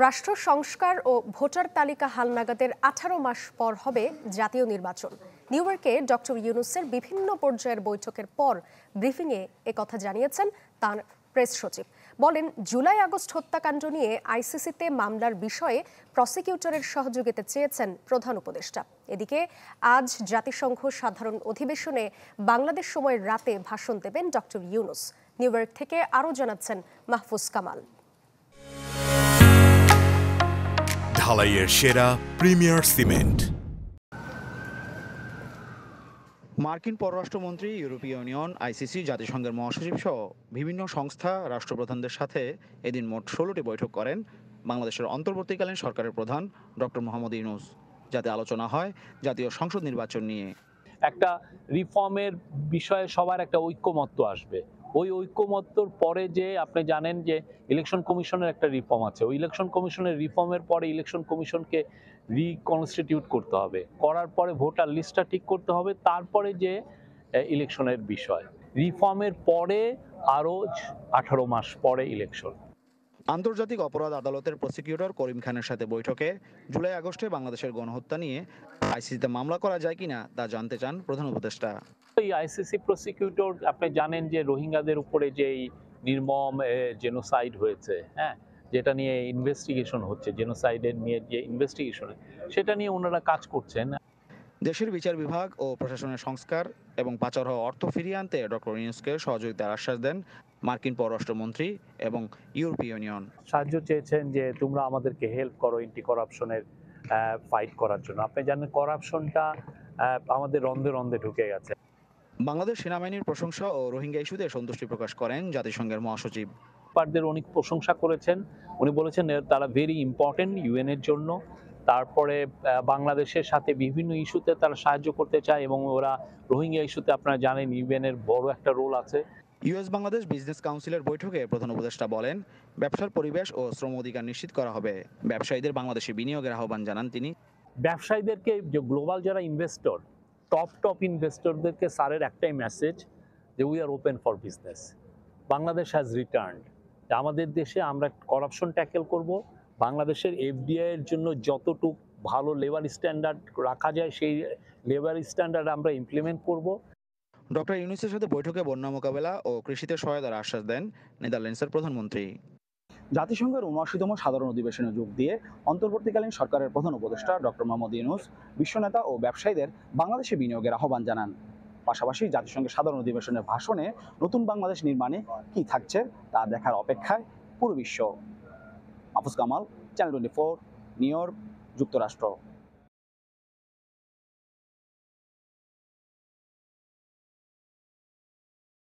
রাষ্ট্র সংস্কার ও ভোটার তালিকা হালনাগাদের 18 মাস পর হবে জাতীয় নির্বাচন। নিউ ইয়র্কে ডক্টর ইউনূসের বিভিন্ন পর্যায়ের বৈঠকের পর ব্রিফিংয়ে একথা জানিয়েছেন তার প্রেস সচিব। বলেন, জুলাই আগস্ট হত্যাকাণ্ড নিয়ে আইসিসিতে মামলার বিষয়ে প্রসিকিউটরের সহযোগিতা চেয়েছেন প্রধান উপদেষ্টা। এদিকে আজ জাতিসংঘ সাধারণ অধিবেশনে বাংলাদেশ সময়ের রাতে ভাষণ দেবেন ডক্টর ইউনূস। নিউ ইয়র্ক থেকে আরও জানাচ্ছেন মাহফুজ কামাল। ঢালাইয়ের সেরা প্রিমিয়ার সিমেন্ট। মার্কিন পররাষ্ট্রমন্ত্রী, ইউরোপীয় ইউনিয়ন, আইসিসি, জাতিসংঘের মহাসচিব সহ বিভিন্ন সংস্থা, রাষ্ট্রপ্রধানদের সাথে এদিন মোট 16টি বৈঠক করেন বাংলাদেশের অন্তর্বর্তীকালীন সরকারের প্রধান ডক্টর মোহাম্মদ ইউনূস, যাতে আলোচনা হয় জাতীয় সংসদ নির্বাচন নিয়ে। একটা রিফর্মের বিষয়ে সবার একটা ঐক্যমত্য আসবে। ওই ঐক্যমত্যর পরে যে আপনি জানেন যে ইলেকশন কমিশনের একটা রিফর্ম আছে, ওই ইলেকশন কমিশনের রিফর্মের পরে ইলেকশন কমিশনকে রিকনস্টিটিউট করতে হবে, করার পরে ভোটার লিস্টটা ঠিক করতে হবে, তারপরে যে ইলেকশনের বিষয়। রিফর্মের পরে আরও 18 মাস পরে ইলেকশন। আন্তর্জাতিক অপরাধ আদালতের প্রসিকিউটর করিম খানের সাথে বৈঠকে জুলাই আগস্টে বাংলাদেশের গণহত্যা নিয়ে আইসিসিতে মামলা করা যায় কিনা তা জানতে চান প্রধান উপদেষ্টা। এই আইসিসি প্রসিকিউটর আপনি জানেন যে রোহিঙ্গাদের উপরে যেই নির্মম জেনোসাইড হয়েছে, যেটা নিয়ে ইনভেস্টিগেশন হচ্ছে, জেনোসাইডের নিয়ে যে ইনভেস্টিগেশন, সেটা নিয়ে ওনারা কাজ করছেন। দেশের বিচার বিভাগ ও প্রশাসনের সংস্কার এবং পাচার হওয়া অর্থ ফিরিয়ে আনতে ডক্টর ইউনূসকে সহযোগিতার আশ্বাস দেন মার্কিন পররাষ্ট্রমন্ত্রী এবং ইউরোপীয় ইউনিয়ন। সাহায্য চেয়েছেন যে তোমরা আমাদেরকে হেল্প করো এন্টি করাপশনের ফাইট করার জন্য। আপনি জানেন করাপশনটা আমাদের রন্ধে রন্ধে ঢুকে গেছে। বাংলাদেশ সেনাবাহিনীর প্রশংসা ও রোহিঙ্গা ইস্যুতে সন্তুষ্টি প্রকাশ করেন জাতিসংঘের মহাসচিব। পারদের অনেক প্রশংসা করেছেন। উনি বলেছেন তারা ভেরি ইম্পর্টেন্ট ইউএনের জন্য। তারপরে বাংলাদেশের সাথে বিভিন্ন ইস্যুতে তারা সাহায্য করতে চায় এবং ওরা রোহিঙ্গা ইস্যুতে আপনারা জানেন ইউএনের বড় একটা রোল আছে। ইউএস বাংলাদেশ বিজনেস কাউন্সিলের বৈঠকে প্রধান উপদেষ্টা বলেন, ব্যবসার পরিবেশ ও শ্রম অধিকার নিশ্চিত করা হবে। ব্যবসায়ীদের বাংলাদেশে বিনিয়োগের আহ্বান জানান তিনি। ব্যবসায়ীদেরকে যে গ্লোবাল যারা ইনভেস্টর, টপ ইনভেস্টরদেরকে স্যারের একটাই মেসেজ যে we are open for business. Bangladesh has returned. আমাদের দেশে আমরা করাপশন ট্যাকেল করব। বাংলাদেশের এফডিআই এর জন্য যতটুকু ভালো লেবার স্ট্যান্ডার্ড রাখা যায় সেই লেবার স্ট্যান্ডার্ড আমরা ইমপ্লিমেন্ট করব। ডক্টর ইউনূসের সাথে বৈঠকে বন্যা মোকাবেলা ও কৃষিতে সহায়তার আশ্বাস দেন নেদারল্যান্ডসের প্রধানমন্ত্রী। জাতিসংঘের ৭৯তম সাধারণ অধিবেশনে যোগ দিয়ে অন্তর্বর্তীকালীন সরকারের প্রধান উপদেষ্টা ডক্টর মোহাম্মদ ইউনূস বিশ্বনেতা ও ব্যবসায়ীদের বাংলাদেশে বিনিয়োগের আহ্বান জানান। পাশাপাশি জাতিসংঘের সাধারণ অধিবেশনের ভাষণে নতুন বাংলাদেশ নির্মাণে কি থাকছে তা দেখার অপেক্ষায় পুরো বিশ্ব। Mahfuz Kamal, channel 24, new York, যুক্তরাষ্ট্র।